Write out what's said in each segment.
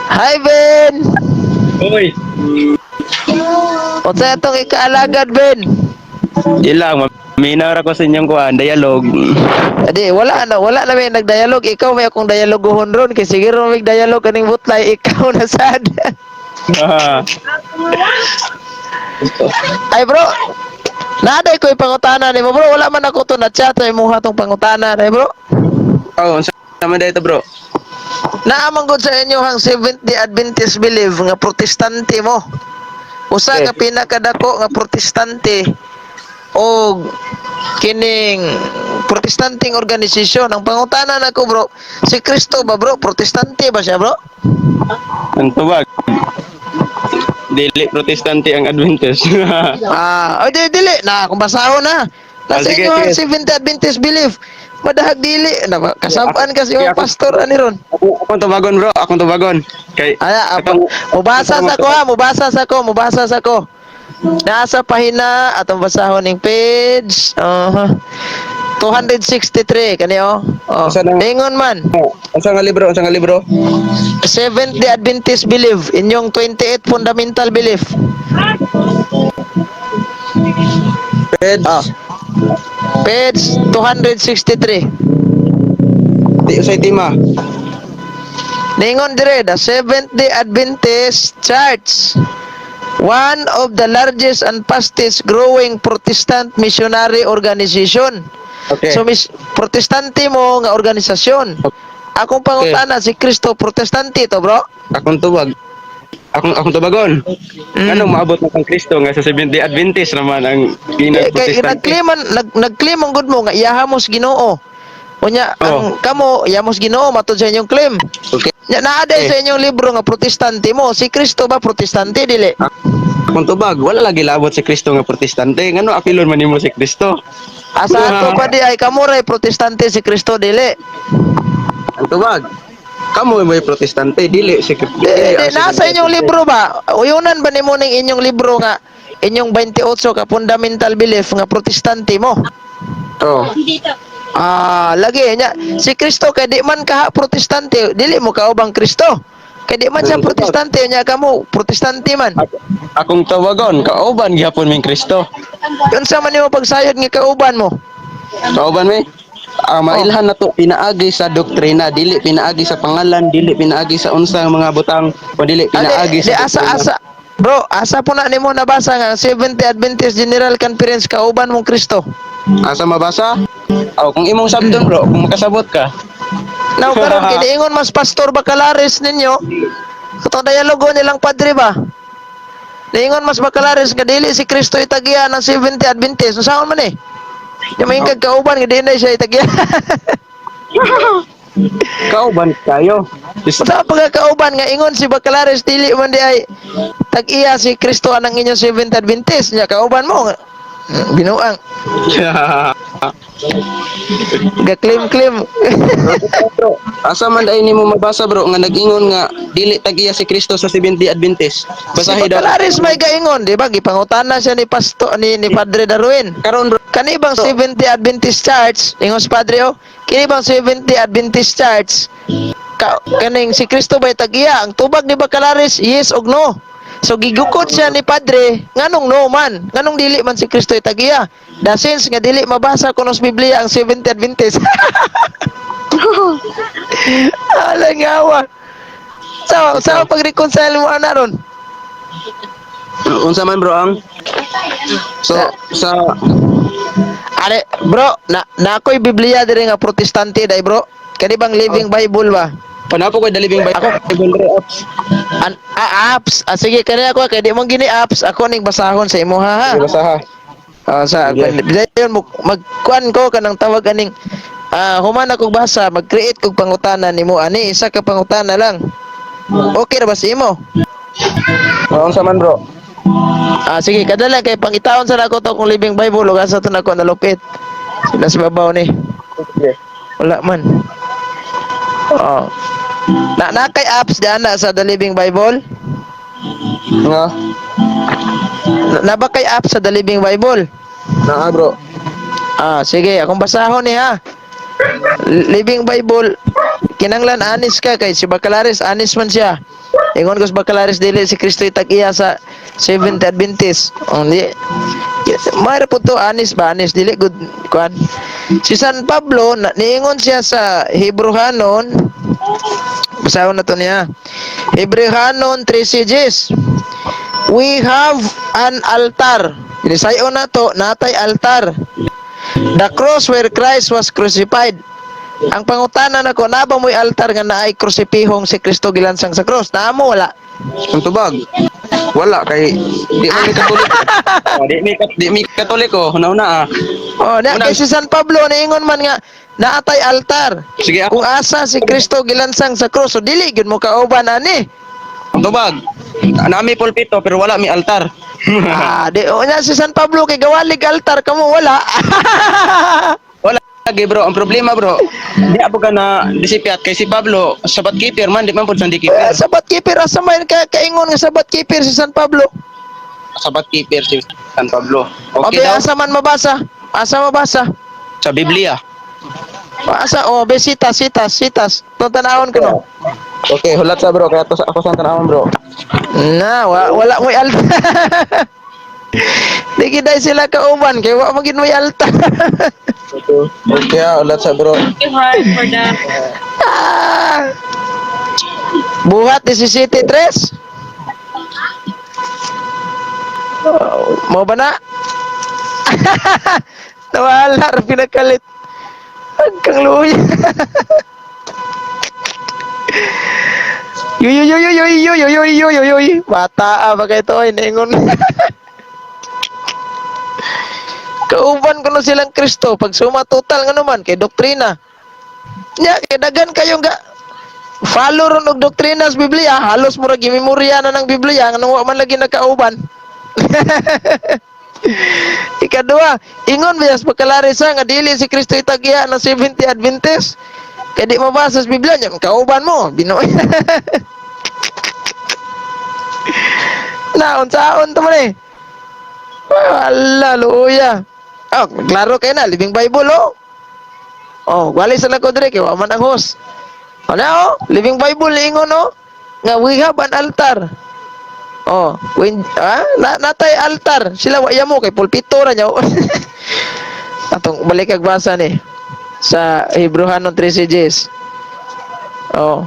Hi, Ben! Uy, O sa itong ikaalagad, Ben? ilang maminaw ra ko sa inyong kuan dialogue. Adi, wala na may nagdialog. Ikaw may akong dialoguhon ron. Kasi sige ron may dialog kaning butlay. Ikaw na sad. Ah, Ay, bro. Naday ko pangutana ni mo, bro. Wala man ako to na chat. Ay, muha tong pangutana. Ay, bro. oh, unsa man dito bro? Naamang gud sa inyo hang Seventh-day Adventist believe nga protestante mo. Usa Okay. ka pinakadako nga protestante o kining protestanteng organisasyon. Ang pangutana nako, bro, si Kristo ba, bro? Protestante ba siya, bro? Ang tubag. Dili protestante ang Adventist. Ay, dili na kung basahon na. Nasa Sige, inyo ang sige. Seventh Adventist belief. Madahag dili na ba? Kasabaan kasi Sige, yung pastor ani ron. Akong tubagon bro, akong tubagon. Kay Aya, katong mubasa sa ko ha, mubasa sa ko. Nasa pahina atong basahon ning page. 263 kaniyo. Oh, Asa nang ingon man. unsa nga libro, unsa nga libro? Seventh-day Adventist belief, inyong 28 fundamental belief. Page. Ah, page 263. Di usay tema. Ningon dire, the Seventh-day Adventist Church, one of the largest and fastest growing Protestant missionary organization. Okay. So, protestante mo nga organisasyon. Akong pangutana, si Kristo, protestante to, bro? Akong tuwag. Akong tubagon. Anong maabot na kang Kristo nga sa Seventh-day Adventist naman ang ginag Kay protestante? nag-claim ang good mo nga iyahamos Ginoo. Unya ang kamo iyahamos Ginoo matud sa inyong claim. Okay. Nya naaday sa inyong libro nga protestante mo. Si Kristo ba protestante dili? Akong tubag, wala lagi labot si Kristo nga protestante. Ngano apilon man nimo si Kristo? Asa ato pa di ay kamo ray protestante si Kristo dili. Ang tubag. Kamo may protestante, dili si Kristo. Di, nasa inyong libro ba? Uyunan ba nimo ning inyong libro nga inyong 28 ka fundamental belief nga protestante mo? Oh. Lagi nya si Kristo kay di man ka protestante, dili mo kaubang Kristo. Kay di man siya protestante nya kamo protestante man. Akong tawagon, kauban gyapon ming Kristo. Unsa man nimo pagsayod nga kauban mo? Kauban mi? Mailhan na to pinaagi sa doktrina, dili pinaagi sa pangalan, dili pinaagi sa unsang mga butang, o dili pinaagi Di sa asa. Bro, asa po na nimo nabasa nga Seventh-day Adventist General Conference kauban mong Kristo. Asa mabasa? Aw, kung imong sabton bro, kung makasabot ka. Now karon kiniingon mas Pastor Bacalares ninyo. Katong dialogo nilang padre ba? Niingon mas Bacalares nga dili si Kristo itagiya ng Seventh-day Adventist. Unsaon man eh? Yung may kauban nga di na siya itagiya. Kauban kayo. Sa pagkakauban nga ingon si Bacalares dili man di ay tag-iya si Kristo anang inyong Seventh-day Adventist nya kauban mo. Binuang. Ga-claim. Bro, asa man ay nimo mabasa bro nga nag-ingon nga dili tag-iya si Kristo sa Seventh-day Adventist. Si Basahi daw. Bacalares may gaingon, di ba? Gipangutana siya ni ni Padre Darwin. Karon bro, Kani bang Seventh-day Adventist Church? Ingon si Padre, kini bang Seventh-day Adventist Church? Kaning si Kristo ba'y tag-iya? Ang tubag ni Bacalares, yes o no. So gigukod siya ni Padre, nganong no man? Nganong dili man si Kristo tag-iya? The sense nga dili mabasa kuno sa Biblia ang Seventh-day Adventist. Alang yawa. Sa pag-reconcile mo ana ron? unsa man bro ang sa Ale, bro, na ako'y Biblia diri nga protestante dai, bro. Kani bang Living Bible ba? panapo ko dalibing Bible apps. Apps. Sige, kani ako kay di mo gini apps. Ako ning basahon sa imo ha. Basaha. Sa dayon magkuan ko kanang tawag aning human akong basa, mag-create kog pangutana nimo ani isa ka pangutana lang. Okay ra ba sa imo? Unsa man bro? Sige, kadala kay pangitaon sa nako to kung Living Bible ug asa to nako nalupit. Sila sa babaw ni. Okay. Wala man. Na kay apps diana sa The Living Bible? Nga. Na ba kay apps sa The Living Bible? Naa bro. Sige, akong basahon ni ha. Living Bible, kinanglan anis ka kay si Bacalares anis man siya. Ingon ko sa Bacalaris dili si Kristo itag-iya sa Seventh Adventist. Di. Mayra po to, anis ba? Anis, dili good kuan. Si San Pablo, niingon siya sa Hebrehanon, basahon na to niya. Hebrehanon 3:6. We have an altar. Inisayo na to, natay altar. The cross where Christ was crucified. Ang pangutana nako, na ba mo'y altar nga naay krusipihong si Kristo gilansang sa cross? Naamo wala? Ang tubag. Wala kay di man mi katoliko. Di mi katoliko, una-una ah. Oh, na kay si San Pablo niingon man nga naatay altar. Sige Kung ako. asa si Kristo gilansang sa cross, so dili gyud mo kauban ani. Ang tubag. Nami pulpito pero wala mi altar. Di o nya si San Pablo kay gawalig altar kamo wala. Wala lagi bro, ang problema bro, di ako ka na disipiat kay si Pablo, sabat keeper man, di man pud sandi keeper. Sabat keeper asa may kaingon nga sabat keeper si San Pablo. Sabat keeper si San Pablo. Okay Okay daw asa man mabasa? Asa mabasa? sa Biblia. Asa sitas. No tanawon ko no. Okay, hulat sa bro, kaya to sa ako sa tanawon bro. Na, wala mo'y altar. Di kiday sila kauban kay wa magin mo'y altar. Okay, hulat sa bro. Hard for the Buhat 17:3. Mo ba na? Nawala ra pinakalit. Hanggang luya. Yoy. Bata ba kay to ay ningon. Kauban ko no silang Kristo pag sumatotal nga naman kay doktrina. Nya kay dagan kayo nga follow ron og doktrina sa Biblia, halos mura gimemorya na ng Biblia nga wa man lagi nakauban. Ikadua, ingon bias Bacalaris nga dili si Kristo itagya ng Seventh Adventist. Kaya di mabasa sa Biblia niya, kauban mo, Binoy. Naon-saon to man eh. Wala, luya. Oh, klaro kayo na, Living Bible, oh. Oh, wali sa lakod rin, kaya man ang host. O na, oh, Living Bible, ingon, oh. Nga, we have an altar. Oh, natay altar. Sila, waya mo, kay pulpito na niya, oh. Atong balik kag basa ni sa Hebrehanon 3:6. Oh.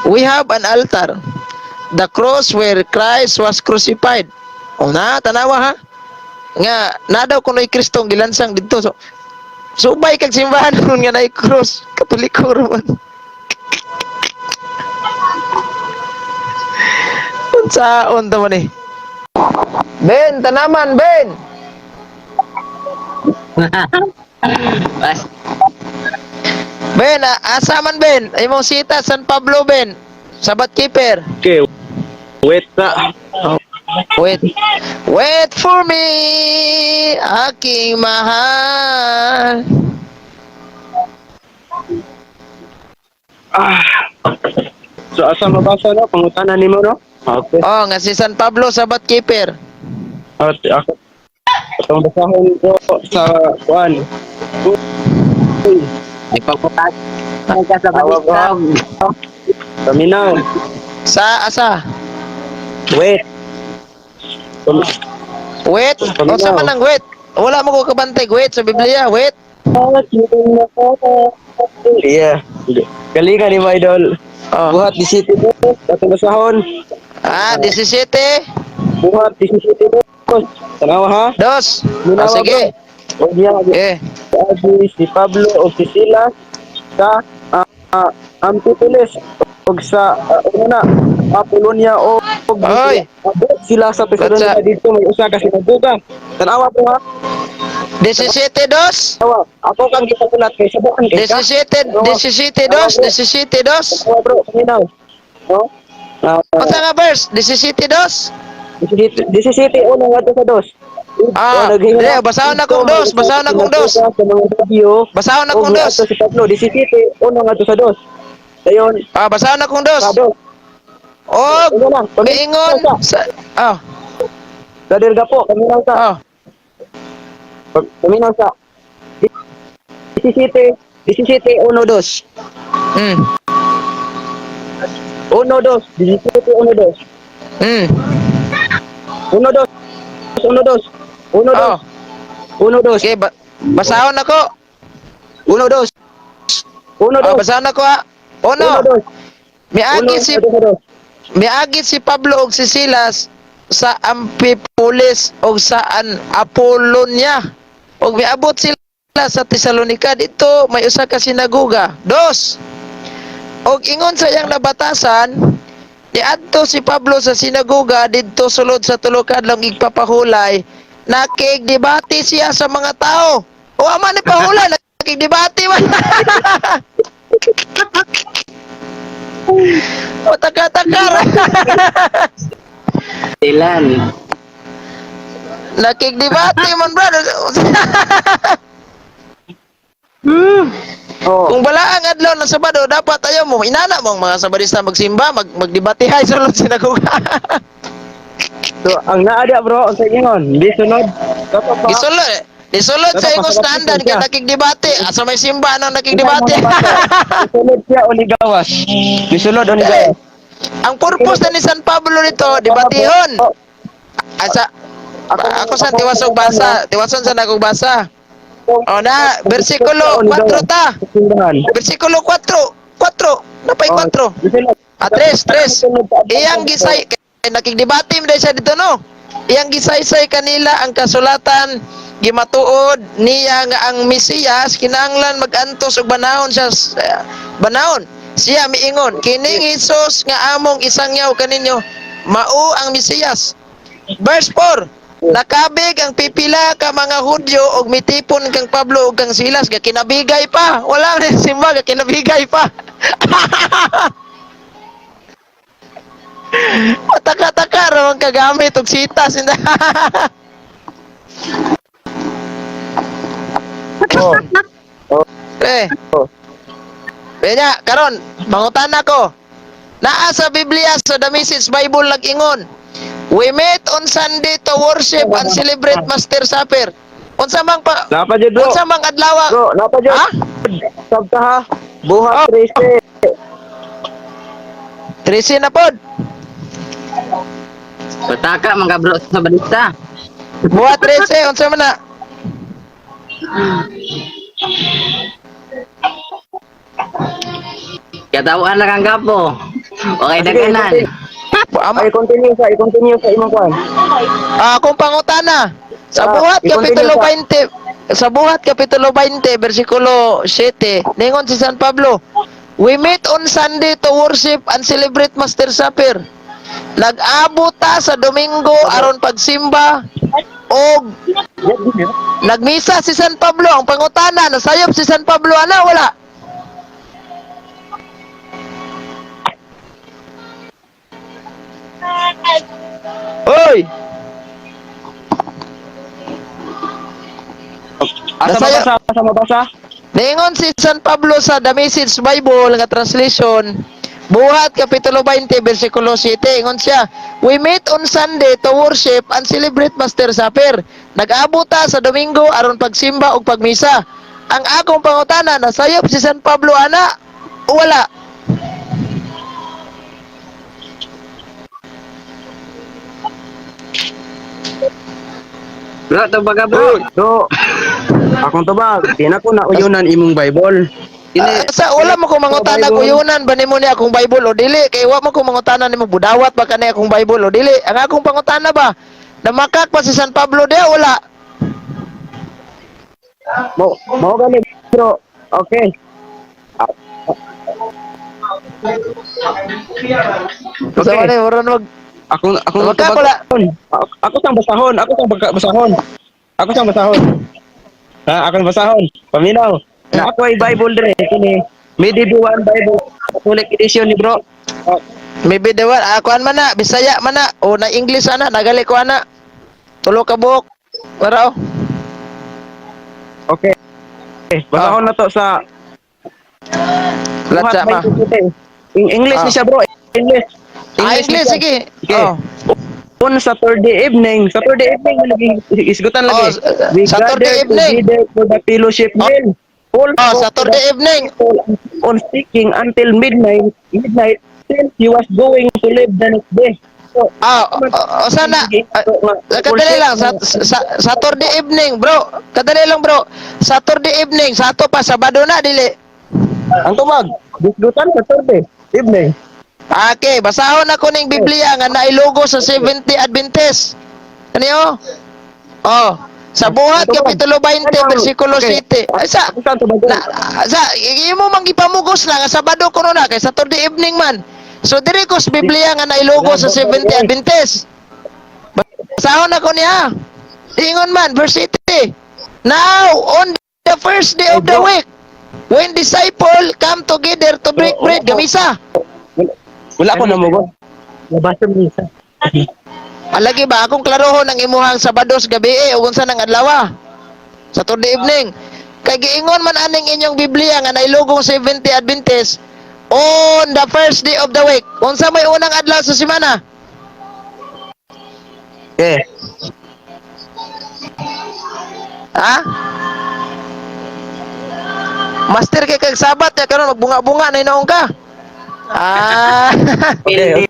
We have an altar. The cross where Christ was crucified. O na, tanawa ha. Nga, na daw kuno'y Kristong gilansang dito. So, subay kag simbahan nun nga na'y cross. Katoliko raman. Unsaon to man eh. Ben, tanaman, Ben. bas. Ben, asa man Ben? Imong sita San Pablo Ben. Sabat keeper. Okay. Wait na. Wait for me, aking mahal. So asa mabasa no? Pangutanan nimo no? Okay. Oh, nga si San Pablo sabat keeper. At ako itong basahon ko sa kuan. Ipagputat. Ang kasabalik Paminaw. Sa asa? Wait. Wait. O sa man ang wait? Wala mo ko kabantay wait sa Biblia, wait. Yeah. Galingan ni my idol. Oh. Buhat di city mo. Atong basahon. 17. Buhat di city mo. Tanawa ha? Dos. Oh, sige. O diya si Pablo o si Silas sa Amphipolis og sa una Apolonia o Oy. sila sa Thessalonica dito may usa ka sinaguga. Tanawa po ha? 17 dos. Tanawa. Ako kang gitakulat kay sabukan kay ka. 17 dos. 17 dos. Tanawa bro, paminaw. No? Unsa nga verse? 17 dos. 17 unang ato sa dos. Dire, basahon akong dos. Basahon akong dos. Sa mga video. Basahon akong Og dos. ato si Pablo 17 unang ato sa dos. Dayon Basahon akong dos. sa dos. Og Ano lang, giingon sa Dadir gapo, paminaw sa. Paminaw sa 17 1 2. Hmm. Uno, dos. 17, uno, dos. Hmm. Uno, dos. Uno, dos. Uno, dos. Oh. Uno, dos. Okay, basahon ako. Uno, dos. Uno, Oh, dos. basahon ako ha. Uno, Uno. dos. Miagi si dos. miagi si Pablo ug si Silas sa Amphipolis ug sa Apollonia. Ug miabot sila sa Tesalonica dito may usa ka sinagoga. Dos. Og ingon sa iyang nabatasan, niadto si Pablo sa sinagoga didto sulod sa tulo ka adlaw igpapahulay. Nakigdebate siya sa mga tao. O ama ni pahulay, nakigdebate man. O taka-takar. Tilan. Nakigdebate man brother. Oh. Kung balaang adlaw ng Sabado, dapat tayo mo inana mo ang mga Sabadista magsimba, magdebate hay sulod sinagoga. So, ang naada bro, ang sa ingon, di sunod. Dapat pa. Disulod sa Dapat imong pasabot standard siya. kay nakigdebate. Asa may simba nang nakigdebate. Disunod siya o ligawas. Disunod o ligawas. Ang purpose na ni San Pablo nito, debatihon. Asa ako sa tiwasog basa, tiwason sa nagog basa. O na, versikulo 4 ta. Versikulo 4. 4. Napay 4. 3. Iyang gisay kay nakigdebate mi siya dito no. Iyang gisaysay kanila ang kasulatan gimatuod niya nga ang Mesiyas kinahanglan mag-antos og banahon siya banahon. Siya miingon, kining Hesus nga among isangyaw kaninyo mao ang Mesiyas. Verse 4. Nakabig ang pipila ka mga Hudyo og mitipon kang Pablo ug kang Silas ga kinabigay pa. Wala na simba ga kinabigay pa. Mataka-taka raman kagamit og sitas. Eh. Kaya karon, mangutan ako. Naa sa Biblia sa The Message Bible nag-ingon, we meet on Sunday to worship and celebrate Master Supper. Unsa mang Napa jud bro. unsa mang adlaw? Bro, napa jud. Ha? Sabta ha. Buhat Oh. 13. 13 na pod. Pataka mga bro sa balita. Buhat 13 unsa man na? Katawan lang ang gapo. Okay, Sige, daganan. Ay, i-continue sa imong kwan. Akong pangutana. Sa buhat i-continue kapitulo sa- 20, sa buhat kapitulo 20 bersikulo 7, ningon si San Pablo, we meet on Sunday to worship and celebrate Master Supper. Nag-abot ta sa Domingo aron pagsimba og nagmisa si San Pablo. Ang pangutana, nasayop si San Pablo ana wala? Hoy! Asa Nasaya- mabasa? Asa mabasa? Ningon si San Pablo sa The Message Bible nga translation, buhat kapitulo 20 bersikulo 7, ingon siya, we meet on Sunday to worship and celebrate Master Supper. Nag-abot ta sa Domingo aron pagsimba ug pagmisa. Ang akong pangutana, nasayop si San Pablo ana o wala? Bro, to baga bro. So, akong tubag, di na ko nauyunan imong Bible. Sa wala mo ko mangutana Bible. kuyunan ba nimo ni akong Bible o dili? Kay wa mo ko mangutana nimo budawat ba kanay akong Bible o dili? Ang akong pangutana ba, namakak pa si San Pablo dia wala? Mo gani bro. Okay. Sa Okay. man moron mag Ako Wag ka pala. Ako sang basahon. Ako sang basahon. Ha, ako ang basahon. Paminaw. Na ako ay Bible dire kini. Medieval Bible Catholic edition ni bro. maybe the one akuan man na Bisaya man na o na English ana nagali ko ana. Tulo ka buok. Para Okay. Basahon na to sa latsa ma. English ni siya bro. English. English ni siya. sige. Okay. Oh. On Saturday evening lagi isgutan lagi. Oh, We Saturday gather to evening. be there for the fellowship meal. All Oh, for Saturday the evening. people on speaking until midnight since he was going to live the next day. So, O sana, kadali lang, Saturday evening, bro. Kadali lang, bro. Saturday evening, Sato pa, Sabado na, dili. ang tubag, disgutan sa Saturday evening. Okay, basahon ako ning Biblia nga nailogo sa 70 Adventist. Kaniyo? Oh, sa buhat kapitulo 20 bersikulo 7. Ay sa Ako saan tubag? imo mang gipamugos na nga Sabado kuno na kay Saturday evening man. So diri ko sa Biblia nga nailogo sa 70 Adventist. Basahon ako niya. Ingon man verse 80. Now on the first day of the week, when disciple come together to break bread, gamisa. Wala ko na mo. Nabasa mo isa. Alagi ba akong klarohon ang imuhang Sabados gabi o unsa nang adlaw? Saturday evening. Kay giingon man aning inyong Biblia nga nailugong 70 Adventist on the first day of the week. Unsa may unang adlaw sa semana? Okay. Ha? Master kay kag Sabat ya karon magbunga-bunga na inaong ka. Ah. Okay.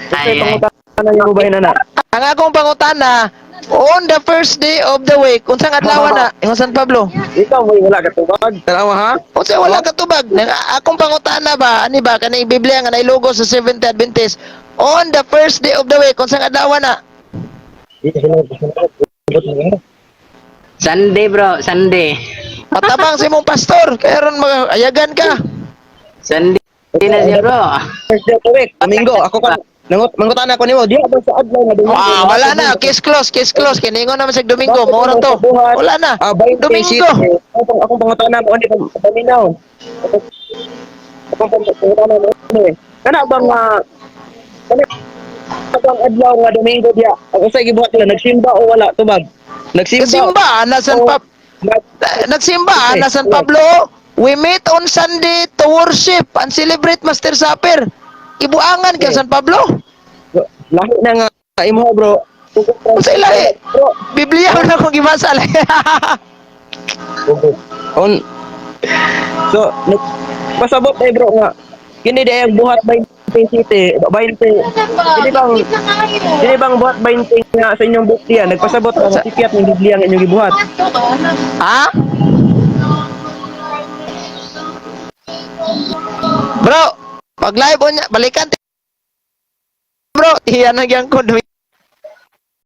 Ay, ay. Ano yung mobile na na? Ang akong pangutana, on the first day of the week, unsang adlaw na? Ingon San Pablo. Ikaw mo wala ka tubag. Tanawa ha? Unsa wala ka tubag? Akong pangutana ba, ani ba kanang Biblia nga nailogo sa 70 Adventist, on the first day of the week, unsang adlaw na? Sunday bro, Sunday. Patabang si mong pastor, kaya ron ayagan ka. Sunday na siya bro. First day of the week, Domingo. Ako ka mangutan ako nimo. Di ako sa adlaw na Domingo. Wala na, case close, case close. Kiningon naman sa Domingo, mo to. Wala na. Domingo. Akong pangutan ko ani paminaw. Akong pangutan mo ani. Kana bang abang adlaw nga Domingo dia. Ako sa gibuhat nila nagsimba o wala tubag. Nagsimba na San Nagsimba na San Pablo. We meet on Sunday to worship and celebrate Master Supper. Ibuangan ka San Pablo. Lahi na nga imo bro. Unsa ilahi? Biblia na kung gibasa lang. On. So, pasabot ay bro nga. Kini day ang buhat 20 city, 20. Kini bang buhat 20 nga sa inyong Biblia, nagpasabot nga tipiat ng Biblia nga inyong gibuhat. Ha? Bro, pag live on niya, balikan bro, iyan nagyang ko